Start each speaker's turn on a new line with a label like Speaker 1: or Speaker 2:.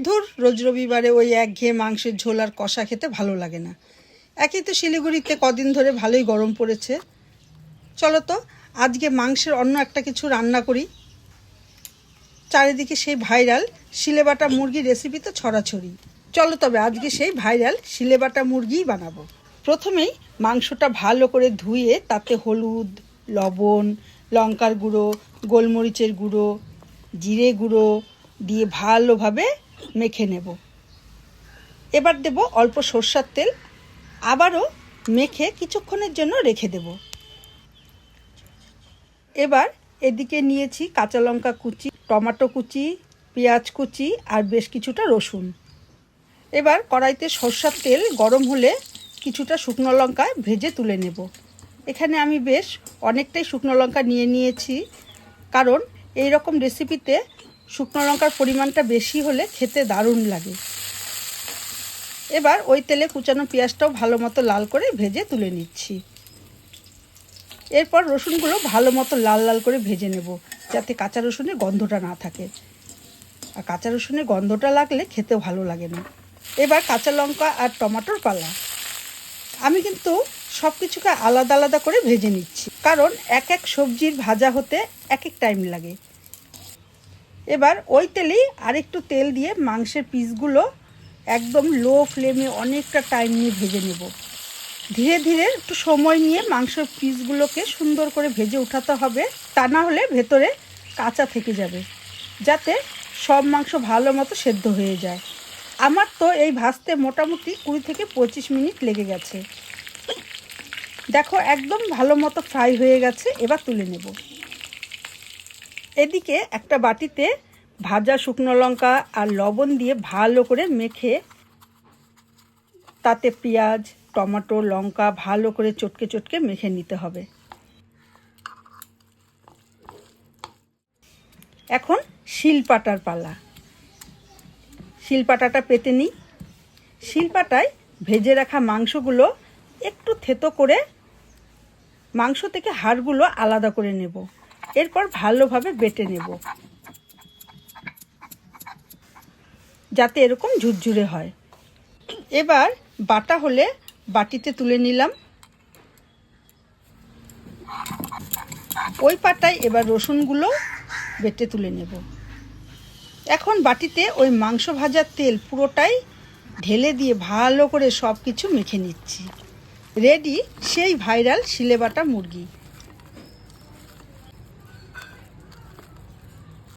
Speaker 1: ধুর, রোজ রবিবারে ওই একঘেয়ে মাংসের ঝোল আর কষা খেতে ভালো লাগে না। একই তো শিলিগুড়িতে কদিন ধরে ভালোই গরম পড়েছে। চলো তো আজকে মাংসের অন্য একটা কিছু রান্না করি। চারিদিকে সেই ভাইরাল শিলেবাটা মুরগির রেসিপি তো ছড়াছড়ি। চলো তবে আজকে সেই ভাইরাল শিলেবাটা মুরগিই বানাবো। প্রথমেই মাংসটা ভালো করে ধুয়ে তাতে হলুদ, লবণ, লঙ্কার গুঁড়ো, গোলমরিচের গুঁড়ো, জিরে গুঁড়ো দিয়ে ভালোভাবে মেখে নেব। এবার দেব অল্প সরষের তেল, আবারও মেখে কিছুক্ষণের জন্য রেখে দেব। এবার এদিকে নিয়েছি কাঁচা লঙ্কা কুচি, টমেটো কুচি, পেঁয়াজ কুচি আর বেশ কিছুটা রসুন। এবার কড়াইতে সরষের তেল গরম হলে কিছুটা শুকনো লঙ্কা ভেজে তুলে নেব। এখানে আমি বেশ অনেকটাই শুকনো লঙ্কা নিয়ে নিয়েছি, কারণ এই রকম রেসিপিতে শুকনো লঙ্কার পরিমাণটা বেশি হলে খেতে দারুণ লাগে। এবার ওই তেলে কুচানো পেঁয়াজটাও ভালো মতো লাল করে ভেজে তুলে নিচ্ছি। এরপর রসুনগুলো ভালো মতো লাল লাল করে ভেজে নেব, যাতে কাঁচা রসুনের গন্ধটা না থাকে। আর কাঁচা রসুনের গন্ধটা লাগলে খেতেও ভালো লাগে না। এবার কাঁচা লঙ্কা আর টমেটোর পালা। আমি কিন্তু সব কিছুকে আলাদা আলাদা করে ভেজে নিচ্ছি, কারণ এক এক সবজির ভাজা হতে এক এক টাইম লাগে। এবার ওই তেলেই আরেকটু তেল দিয়ে মাংসের পিসগুলো একদম লো ফ্লেমে অনেকটা টাইম নিয়ে ভেজে নেব। ধীরে ধীরে একটু সময় নিয়ে মাংসের পিসগুলোকে সুন্দর করে ভেজে উঠাতে হবে, তা না হলে ভেতরে কাঁচা থেকে যাবে, যাতে সব মাংস ভালো মতো সেদ্ধ হয়ে যায়। আমার তো এই ভাজতে মোটামুটি 20 থেকে 25 মিনিট লেগে গেছে। দেখো একদম ভালো মতো ফ্রাই হয়ে গেছে। এবার তুলে নেব। এদিকে একটা বাটিতে ভাজা শুকনো লঙ্কা আর লবণ দিয়ে ভালো করে মেখে তাতে পেঁয়াজ, টমেটো, লঙ্কা ভালো করে চটকে চটকে মেখে নিতে হবে। এখন শিলপাটার পালা। শিলপাটাটা পেতে নিই। শিলপাটায় ভেজে রাখা মাংসগুলো একটু থেতো করে মাংস থেকে হাড়গুলো আলাদা করে নেব। এরপর ভালোভাবে বেটে নেব, যাতে এরকম ঝুরঝুরে হয়। এবার বাটা হলে বাটিতে তুলে নিলাম। ওই পাটায় এবার রসুনগুলো বেটে তুলে নেব। এখন বাটিতে ওই মাংস ভাজার তেল পুরোটাই ঢেলে দিয়ে ভালো করে সব কিছু মেখে নিচ্ছি। রেডি সেই ভাইরাল শিলেবাটা মুরগি।